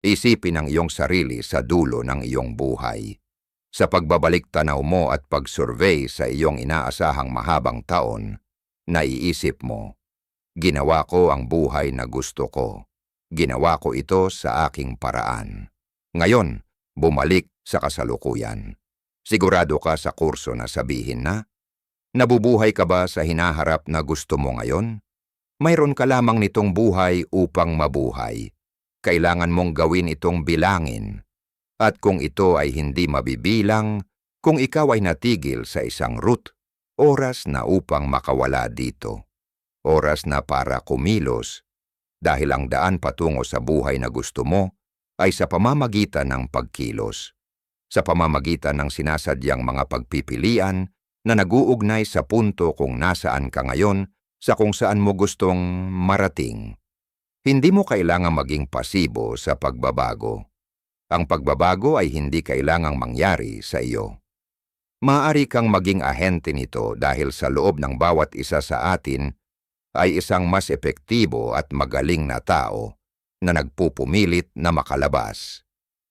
Isipin ang iyong sarili sa dulo ng iyong buhay. Sa pagbabalik tanaw mo at pag-survey sa iyong inaasahang mahabang taon, naiisip mo, ginawa ko ang buhay na gusto ko. Ginawa ko ito sa aking paraan. Ngayon, bumalik sa kasalukuyan. Sigurado ka sa kurso na sabihin na, nabubuhay ka ba sa hinaharap na gusto mo ngayon? Mayroon ka lamang nitong buhay upang mabuhay. Kailangan mong gawin itong bilangin. At kung ito ay hindi mabibilang, kung ikaw ay natigil sa isang route, oras na upang makawala dito. Oras na para kumilos, dahil ang daan patungo sa buhay na gusto mo ay sa pamamagitan ng pagkilos. Sa pamamagitan ng sinasadyang mga pagpipilian na naguugnay sa punto kung nasaan ka ngayon sa kung saan mo gustong marating. Hindi mo kailangang maging pasibo sa pagbabago. Ang pagbabago ay hindi kailangang mangyari sa iyo. Maaari kang maging ahente nito dahil sa loob ng bawat isa sa atin ay isang mas epektibo at magaling na tao na nagpupumilit na makalabas.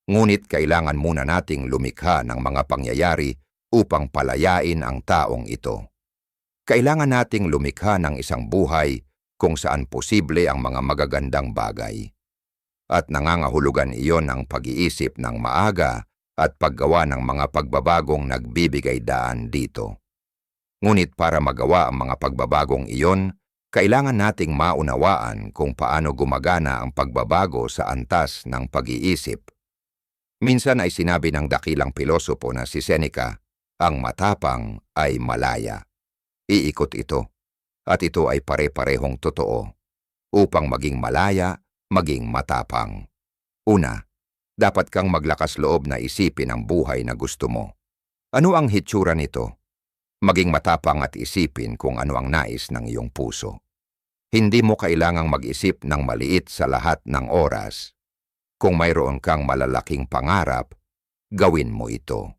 Ngunit kailangan muna nating lumikha ng mga pangyayari upang palayain ang taong ito. Kailangan nating lumikha ng isang buhay kung saan posible ang mga magagandang bagay. At nangangahulugan iyon ng pag-iisip ng maaga at paggawa ng mga pagbabagong nagbibigay daan dito. Ngunit para magawa ang mga pagbabagong iyon, kailangan nating maunawaan kung paano gumagana ang pagbabago sa antas ng pag-iisip. Minsan ay sinabi ng dakilang pilosopo na si Seneca, ang matapang ay malaya. Iikot ito, at ito ay pare-parehong totoo. Upang maging malaya, maging matapang. Una, dapat kang maglakas loob na isipin ang buhay na gusto mo. Ano ang hitsura nito? Maging matapang at isipin kung ano ang nais ng iyong puso. Hindi mo kailangang mag-isip ng maliit sa lahat ng oras. Kung mayroon kang malalaking pangarap, gawin mo ito.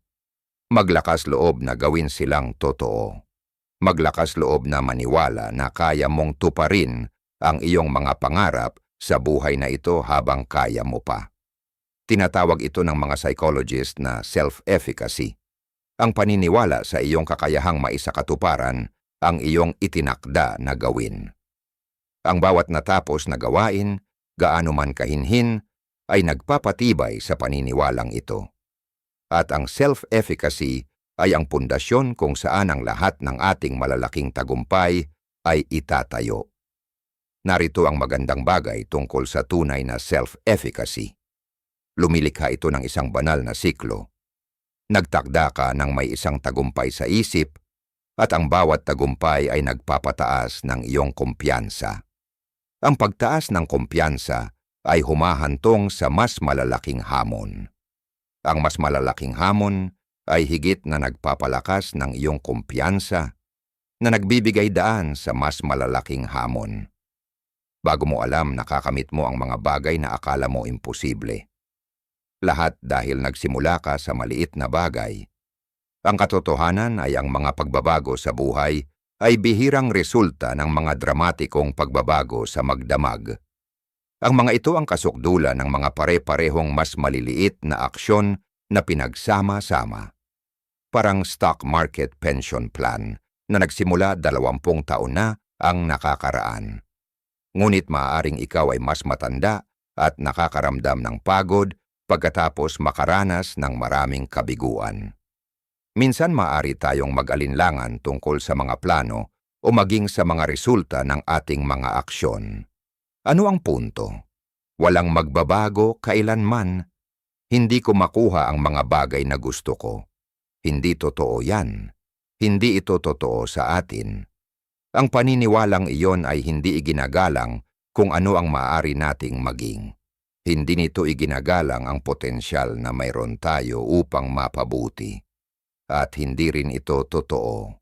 Maglakas loob na gawin silang totoo. Maglakas loob na maniwala na kaya mong tuparin ang iyong mga pangarap sa buhay na ito habang kaya mo pa. Tinatawag ito ng mga psychologist na self-efficacy. Ang paniniwala sa iyong kakayahang maisakatuparan ang iyong itinakda na gawin. Ang bawat natapos na gawain, gaano man kahinhin, ay nagpapatibay sa paniniwalang ito. At ang self-efficacy ay ang pundasyon kung saan ang lahat ng ating malalaking tagumpay ay itatayo. Narito ang magandang bagay tungkol sa tunay na self-efficacy. Lumilikha ito ng isang banal na siklo. Nagtakda ka ng may isang tagumpay sa isip at ang bawat tagumpay ay nagpapataas ng iyong kumpiyansa. Ang pagtaas ng kumpiyansa ay humahantong sa mas malalaking hamon. Ang mas malalaking hamon ay higit na nagpapalakas ng iyong kumpiyansa na nagbibigay daan sa mas malalaking hamon. Bago mo alam, nakakamit mo ang mga bagay na akala mo imposible. Lahat dahil nagsimula ka sa maliit na bagay. Ang katotohanan ay ang mga pagbabago sa buhay ay bihirang resulta ng mga dramatikong pagbabago sa magdamag. Ang mga ito ang kasukdulan ng mga pare-parehong mas maliliit na aksyon na pinagsama-sama. Parang stock market pension plan na nagsimula 20 taon na ang nakakaraan. Ngunit maaaring ikaw ay mas matanda at nakakaramdam ng pagod pagkatapos makaranas ng maraming kabiguan. Minsan maaari tayong mag-alinlangan tungkol sa mga plano o maging sa mga resulta ng ating mga aksyon. Ano ang punto? Walang magbabago kailanman. Hindi ko makuha ang mga bagay na gusto ko. Hindi totoo yan. Hindi ito totoo sa atin. Ang paniniwalang iyon ay hindi iginagalang kung ano ang maaari nating maging. Hindi nito iginagalang ang potensyal na mayroon tayo upang mapabuti. At hindi rin ito totoo.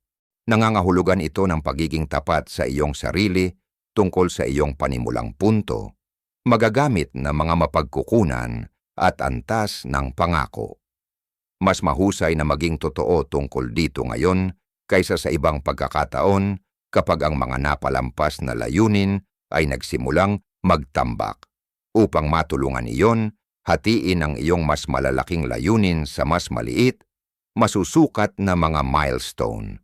Nangangahulugan ito ng pagiging tapat sa iyong sarili tungkol sa iyong panimulang punto, magagamit na mga mapagkukunan at antas ng pangako. Mas mahusay na maging totoo tungkol dito ngayon kaysa sa ibang pagkakataon kapag ang mga napalampas na layunin ay nagsimulang magtambak. Upang matulungan iyon, Hatiin ang iyong mas malalaking layunin sa mas maliit, masusukat na mga milestone.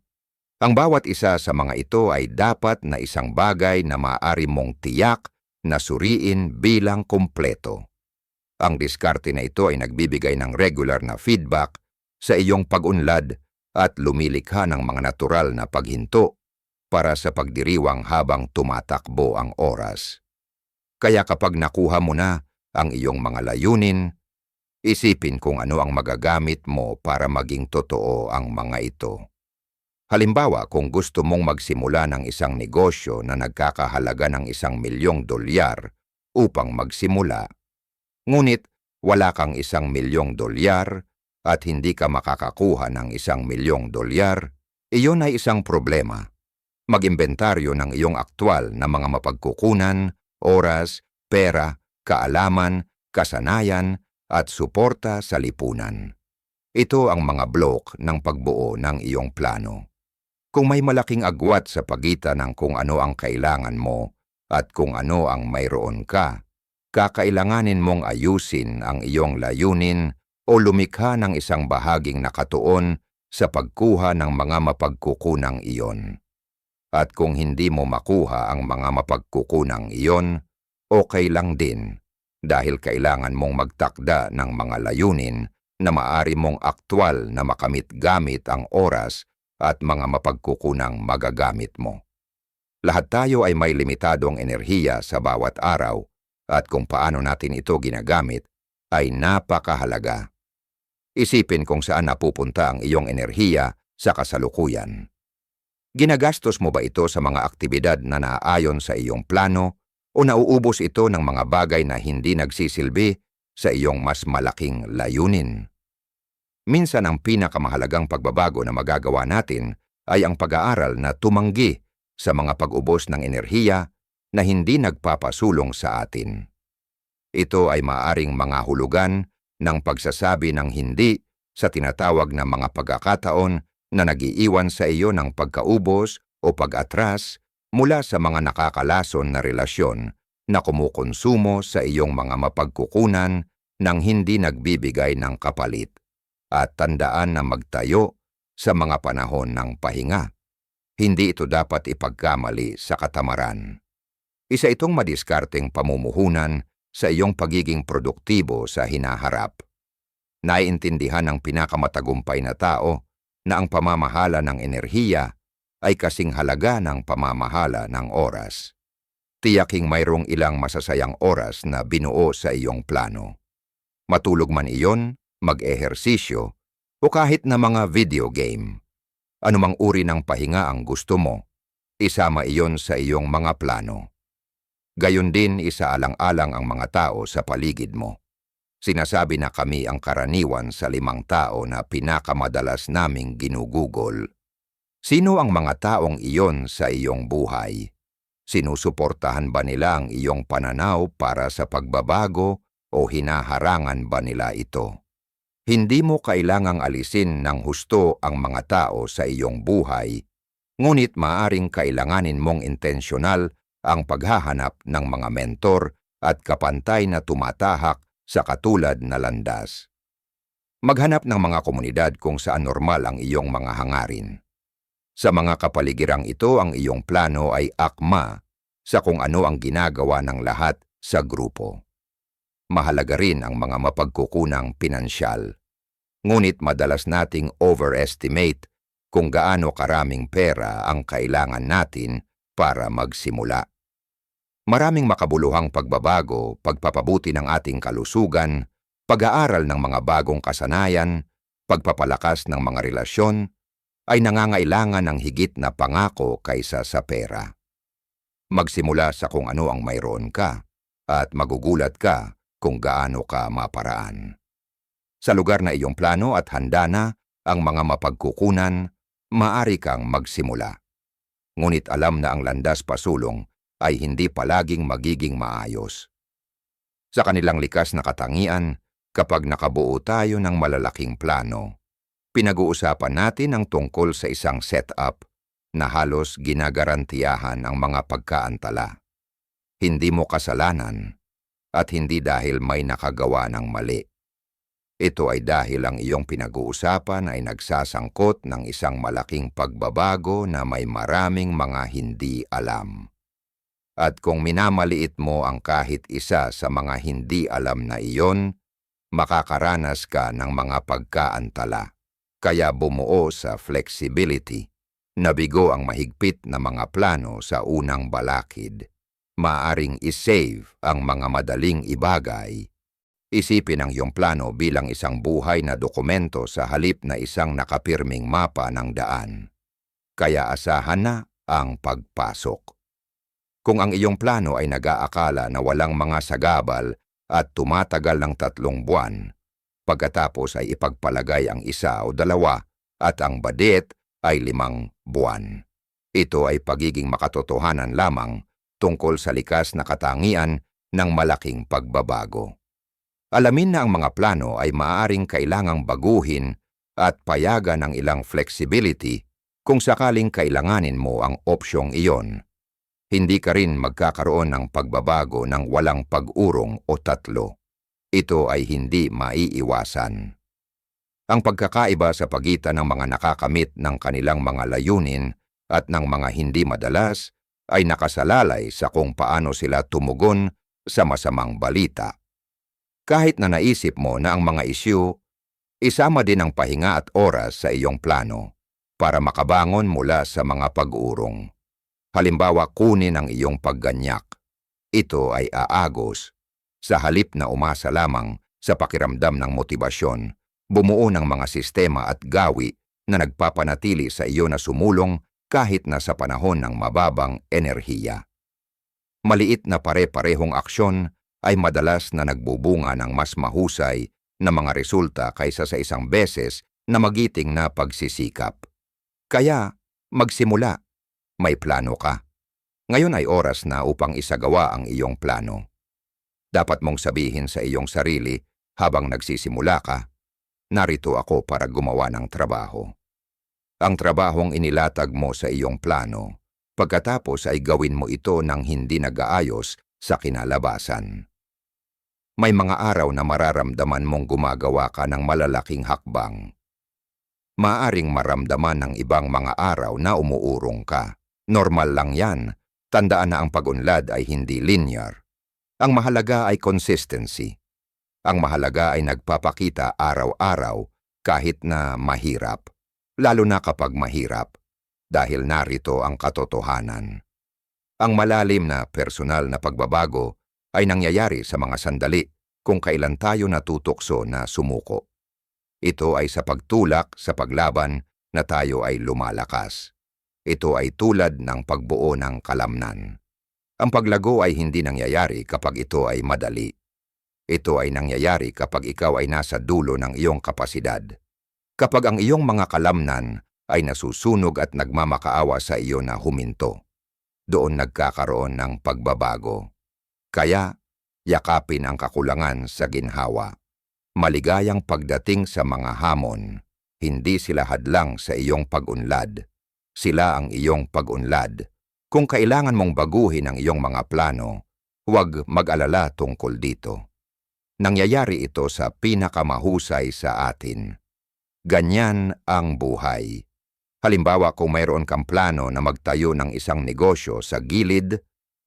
Ang bawat isa sa mga ito ay dapat na isang bagay na maaari mong tiyak na suriin bilang kumpleto. Ang diskarte na ito ay nagbibigay ng regular na feedback sa iyong pag-unlad at lumilikha ng mga natural na paghinto para sa pagdiriwang habang tumatakbo ang oras. Kaya kapag nakuha mo na ang iyong mga layunin, isipin kung ano ang magagamit mo para maging totoo ang mga ito. Halimbawa, kung gusto mong magsimula ng isang negosyo na nagkakahalaga ng $1,000,000 upang magsimula, ngunit wala kang $1,000,000 at hindi ka makakakuha ng $1,000,000, iyon ay isang problema. Mag-imbentaryo ng iyong aktwal na mga mapagkukunan, oras, pera, kaalaman, kasanayan, at suporta sa lipunan. Ito ang mga blok ng pagbuo ng iyong plano. Kung may malaking agwat sa pagitan ng kung ano ang kailangan mo at kung ano ang mayroon ka, kakailanganin mong ayusin ang iyong layunin o lumikha ng isang bahaging nakatuon sa pagkuha ng mga mapagkukunang iyon. At kung hindi mo makuha ang mga mapagkukunang iyon, okay lang din dahil kailangan mong magtakda ng mga layunin na maaari mong aktwal na makamit gamit ang oras at mga mapagkukunang magagamit mo. Lahat tayo ay may limitadong enerhiya sa bawat araw at kung paano natin ito ginagamit ay napakahalaga. Isipin kung saan napupunta ang iyong enerhiya sa kasalukuyan. Ginagastos mo ba ito sa mga aktibidad na naaayon sa iyong plano o nauubos ito ng mga bagay na hindi nagsisilbi sa iyong mas malaking layunin? Minsan ang pinakamahalagang pagbabago na magagawa natin ay ang pag-aaral na tumanggi sa mga pag-ubos ng enerhiya na hindi nagpapasulong sa atin. Ito ay maaaring mga hulugan ng pagsasabi ng hindi sa tinatawag na mga pagkakataon na nagiiwan sa iyo ng pagkaubos o pag-atras mula sa mga nakakalason na relasyon na kumukonsumo sa iyong mga mapagkukunan nang hindi nagbibigay ng kapalit. At tandaan na magtayo sa mga panahon ng pahinga. Hindi ito dapat ipagkamali sa katamaran. Isa itong madiskarteng pamumuhunan sa iyong pagiging produktibo sa hinaharap. Naiintindihan ng pinakamatagumpay na tao na ang pamamahala ng enerhiya ay kasing halaga ng pamamahala ng oras. Tiyaking mayroong ilang masasayang oras na binuo sa iyong plano. Matulog man iyon, mag-ehersisyo, o kahit na mga video game. Anumang uri ng pahinga ang gusto mo, isama iyon sa iyong mga plano. Gayon din isaalang-alang ang mga tao sa paligid mo. Sinasabi na kami ang karaniwan sa 5 tao na pinakamadalas naming ginugugol. Sino ang mga taong iyon sa iyong buhay? Sinusuportahan ba nila ang iyong pananaw para sa pagbabago o hinaharangan ba nila ito? Hindi mo kailangang alisin ng husto ang mga tao sa iyong buhay, ngunit maaring kailanganin mong intensyonal ang paghahanap ng mga mentor at kapantay na tumatahak sa katulad na landas. Maghanap ng mga komunidad kung saan normal ang iyong mga hangarin. Sa mga kapaligirang ito, ang iyong plano ay akma sa kung ano ang ginagawa ng lahat sa grupo. Mahalaga rin ang mga mapagkukunang pinansyal. Ngunit madalas nating overestimate kung gaano karaming pera ang kailangan natin para magsimula. Maraming makabuluhang pagbabago, pagpapabuti ng ating kalusugan, pag-aaral ng mga bagong kasanayan, pagpapalakas ng mga relasyon, ay nangangailangan ng higit na pangako kaysa sa pera. Magsimula sa kung ano ang mayroon ka at magugulat ka kung gaano ka maparaan. Sa lugar na iyong plano at handa na ang mga mapagkukunan, maaari kang magsimula. Ngunit alam na ang landas pasulong ay hindi palaging magiging maayos. Sa kanilang likas na katangian, kapag nakabuo tayo ng malalaking plano, pinag-uusapan natin ang tungkol sa isang setup na halos ginagarantiyahan ang mga pagkaantala. Hindi mo kasalanan at hindi dahil may nakagawa ng mali. Ito ay dahil ang iyong pinag-uusapan ay nagsasangkot ng isang malaking pagbabago na may maraming mga hindi alam. At kung minamaliit mo ang kahit isa sa mga hindi alam na iyon, makakaranas ka ng mga pagkaantala. Kaya bumuo sa flexibility. Nabigo ang mahigpit na mga plano sa unang balakid. Maaring isave ang mga madaling ibagay. Isipin ang iyong plano bilang isang buhay na dokumento sa halip na isang nakapirming mapa ng daan. Kaya asahan na ang pagpasok. Kung ang iyong plano ay nag-aakala na walang mga sagabal at tumatagal ng 3 buwan, pagkatapos ay ipagpalagay ang 1 o 2 at ang budget ay 5 buwan. Ito ay pagiging makatotohanan lamang tungkol sa likas na katangian ng malaking pagbabago. Alamin na ang mga plano ay maaaring kailangang baguhin at payagan ng ilang flexibility kung sakaling kailanganin mo ang opsyong iyon. Hindi ka rin magkakaroon ng pagbabago ng walang pag-urong o 3. Ito ay hindi maiiwasan. Ang pagkakaiba sa pagitan ng mga nakakamit ng kanilang mga layunin at ng mga hindi madalas ay nakasalalay sa kung paano sila tumugon sa masamang balita. Kahit na naisip mo na ang mga isyu, isama din ang pahinga at oras sa iyong plano para makabangon mula sa mga pag-urong. Halimbawa, kunin ang iyong pagganyak. Ito ay aagos. Sa halip na umasa lamang sa pakiramdam ng motibasyon, bumuo ng mga sistema at gawi na nagpapanatili sa iyo na sumulong kahit na sa panahon ng mababang enerhiya. Maliit na pare-parehong aksyon ay madalas na nagbubunga ng mas mahusay na mga resulta kaysa sa isang beses na magiting na pagsisikap. Kaya, magsimula. May plano ka. Ngayon ay oras na upang isagawa ang iyong plano. Dapat mong sabihin sa iyong sarili habang nagsisimula ka, narito ako para gumawa ng trabaho. Ang trabahong inilatag mo sa iyong plano, pagkatapos ay gawin mo ito ng hindi nag-aayos sa kinalabasan. May mga araw na mararamdaman mong gumagawa ka ng malalaking hakbang. Maaring maramdaman ng ibang mga araw na umuurong ka. Normal lang yan. Tandaan na ang pag-unlad ay hindi linear. Ang mahalaga ay consistency. Ang mahalaga ay nagpapakita araw-araw kahit na mahirap. Lalo na kapag mahirap, dahil narito ang katotohanan. Ang malalim na personal na pagbabago ay nangyayari sa mga sandali kung kailan tayo natutokso na sumuko. Ito ay sa pagtulak sa paglaban na tayo ay lumalakas. Ito ay tulad ng pagbuo ng kalamnan. Ang paglago ay hindi nangyayari kapag ito ay madali. Ito ay nangyayari kapag ikaw ay nasa dulo ng iyong kapasidad. Kapag ang iyong mga kalamnan ay nasusunog at nagmamakaawa sa iyo na huminto. Doon nagkakaroon ng pagbabago. Kaya, yakapin ang kakulangan sa ginhawa. Maligayang pagdating sa mga hamon. Hindi sila hadlang sa iyong pag-unlad. Sila ang iyong pag-unlad. Kung kailangan mong baguhin ang iyong mga plano, huwag mag-alala tungkol dito. Nangyayari ito sa pinakamahusay sa atin. Ganyan ang buhay. Halimbawa, kung mayroon kang plano na magtayo ng isang negosyo sa gilid,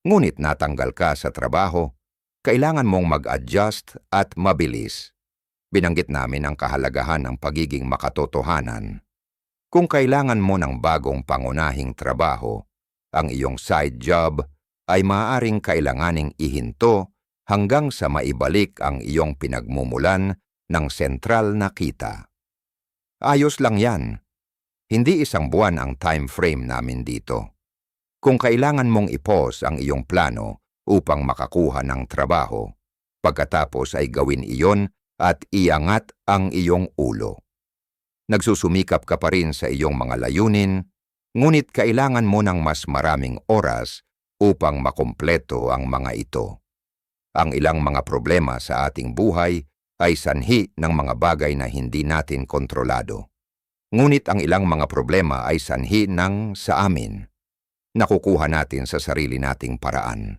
ngunit natanggal ka sa trabaho, kailangan mong mag-adjust at mabilis. Binanggit namin ang kahalagahan ng pagiging makatotohanan. Kung kailangan mo ng bagong pangunahing trabaho, ang iyong side job ay maaaring kailanganing ihinto hanggang sa maibalik ang iyong pinagmumulan ng sentral na kita. Ayos lang yan. Hindi 1 buwan ang time frame namin dito. Kung kailangan mong i-pause ang iyong plano upang makakuha ng trabaho, pagkatapos ay gawin iyon at iangat ang iyong ulo. Nagsusumikap ka pa rin sa iyong mga layunin, ngunit kailangan mo ng mas maraming oras upang makumpleto ang mga ito. Ang ilang mga problema sa ating buhay ay sanhi ng mga bagay na hindi natin kontrolado. Ngunit ang ilang mga problema ay sanhi ng sa amin. Nakukuha natin sa sarili nating paraan.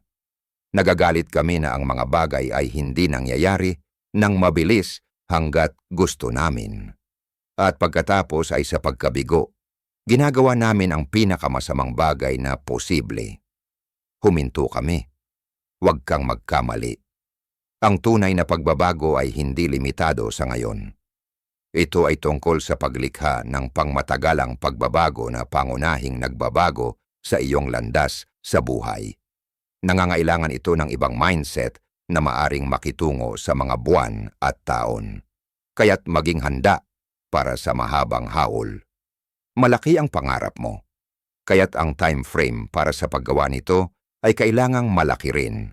Nagagalit kami na ang mga bagay ay hindi nangyayari ng mabilis hanggat gusto namin. At pagkatapos ay sa pagkabigo, ginagawa namin ang pinakamasamang bagay na posible. Huminto kami. Huwag kang magkamali. Ang tunay na pagbabago ay hindi limitado sa ngayon. Ito ay tungkol sa paglikha ng pangmatagalang pagbabago na pangunahing nagbabago sa iyong landas sa buhay. Nangangailangan ito ng ibang mindset na maaring makitungo sa mga buwan at taon. Kaya't maging handa para sa mahabang haul. Malaki ang pangarap mo. Kaya't ang time frame para sa paggawa nito ay kailangang malaki rin.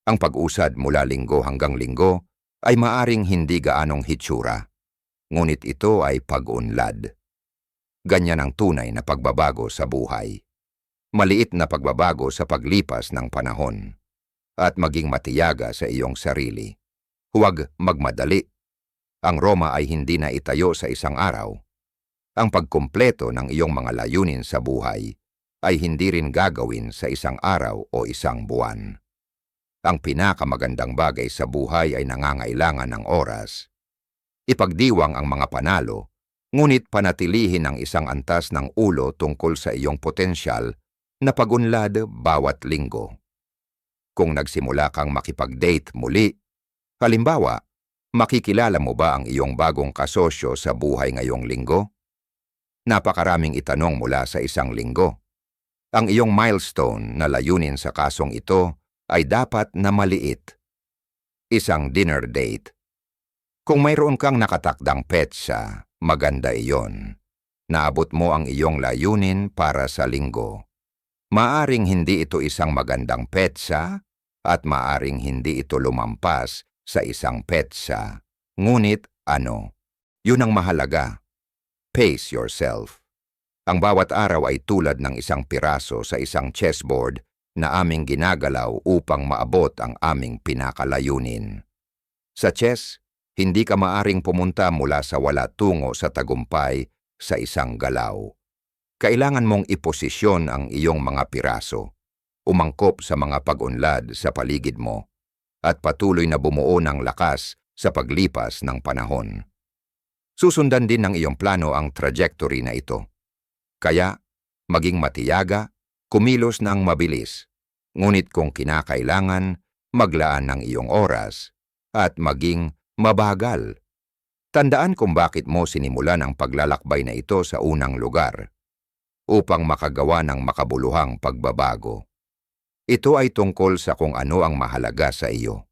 Ang pag-usad mula linggo hanggang linggo ay maaring hindi gaanong hitsura. Ngunit ito ay pag-unlad. Ganyan ang tunay na pagbabago sa buhay. Maliit na pagbabago sa paglipas ng panahon. At maging matiyaga sa iyong sarili. Huwag magmadali. Ang Roma ay hindi na itayo sa isang araw. Ang pagkumpleto ng iyong mga layunin sa buhay ay hindi rin gagawin sa isang araw o isang buwan. Ang pinakamagandang bagay sa buhay ay nangangailangan ng oras. Ipagdiwang ang mga panalo, ngunit panatilihin ang isang antas ng ulo tungkol sa iyong potensyal na pagunlad bawat linggo. Kung nagsimula kang makipag-date muli, halimbawa, makikilala mo ba ang iyong bagong kasosyo sa buhay ngayong linggo? Napakaraming itanong mula sa isang linggo. Ang iyong milestone na layunin sa kasong ito ay dapat na maliit. Isang dinner date. Kung mayroon kang nakatakdang petsa, maganda iyon. Naabot mo ang iyong layunin para sa linggo. Maaring hindi ito isang magandang petsa at maaring hindi ito lumampas sa isang petsa. Ngunit yun ang mahalaga. Pace yourself. Ang bawat araw ay tulad ng isang piraso sa isang chessboard na aming ginagalaw upang maabot ang aming pinakalayunin. Sa chess, hindi ka maaring pumunta mula sa wala tungo sa tagumpay sa isang galaw. Kailangan mong iposisyon ang iyong mga piraso, umangkop sa mga pag-unlad sa paligid mo, at patuloy na bumuo ng lakas sa paglipas ng panahon. Susundan din ng iyong plano ang trajectory na ito. Kaya, maging matiyaga, kumilos ng mabilis. Ngunit kung kinakailangan, maglaan ng iyong oras at maging mabagal. Tandaan kung bakit mo sinimulan ang paglalakbay na ito sa unang lugar upang makagawa ng makabuluhang pagbabago. Ito ay tungkol sa kung ano ang mahalaga sa iyo.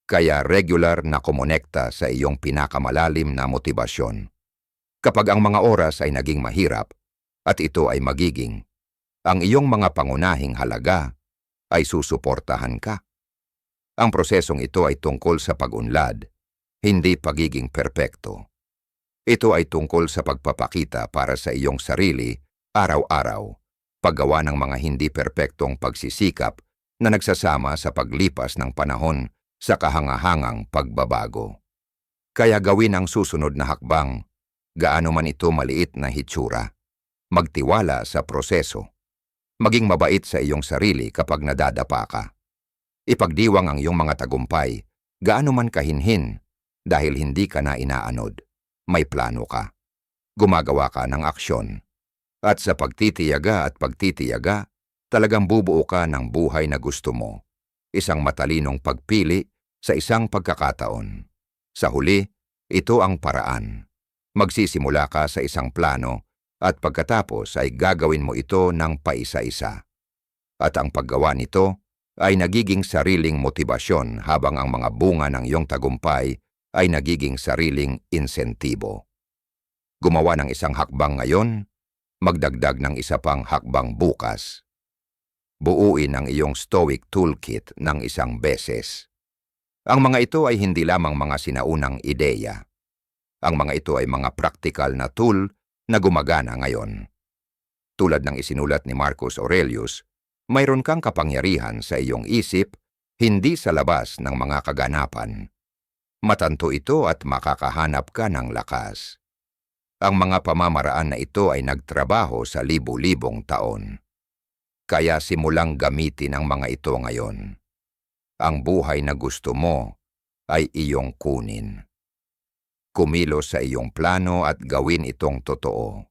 Kaya regular na kumonekta sa iyong pinakamalalim na motibasyon. Kapag ang mga oras ay naging mahirap at ito ay magiging, ang iyong mga pangunahing halaga ay susuportahan ka. Ang prosesong ito ay tungkol sa pag-unlad, hindi pagiging perpekto. Ito ay tungkol sa pagpapakita para sa iyong sarili araw-araw, paggawa ng mga hindi perpektong pagsisikap na nagsasama sa paglipas ng panahon sa kahangahangang pagbabago. Kaya gawin ang susunod na hakbang, gaano man ito maliit na hitsura. Magtiwala sa proseso. Maging mabait sa iyong sarili kapag nadadapa ka. Ipagdiwang ang iyong mga tagumpay, gaano man kahinhin, dahil hindi ka na inaanod. May plano ka. Gumagawa ka ng aksyon. At sa pagtitiyaga, talagang bubuo ka ng buhay na gusto mo. Isang matalinong pagpili sa isang pagkakataon. Sa huli, ito ang paraan. Magsisimula ka sa isang plano at pagkatapos ay gagawin mo ito ng paisa-isa. At ang paggawa nito ay nagiging sariling motibasyon habang ang mga bunga ng iyong tagumpay ay nagiging sariling insentibo. Gumawa ng isang hakbang ngayon, magdagdag ng isa pang hakbang bukas. Buuin ang iyong Stoic Toolkit ng isang beses. Ang mga ito ay hindi lamang mga sinaunang ideya. Ang mga ito ay mga praktikal na tool na gumagana ngayon. Tulad ng isinulat ni Marcus Aurelius, mayroon kang kapangyarihan sa iyong isip, hindi sa labas ng mga kaganapan. Matanto ito at makakahanap ka ng lakas. Ang mga pamamaraan na ito ay nagtrabaho sa libu-libong taon. Kaya simulang gamitin ang mga ito ngayon. ang buhay na gusto mo ay iyong kunin. Kumilos sa iyong plano at gawin itong totoo.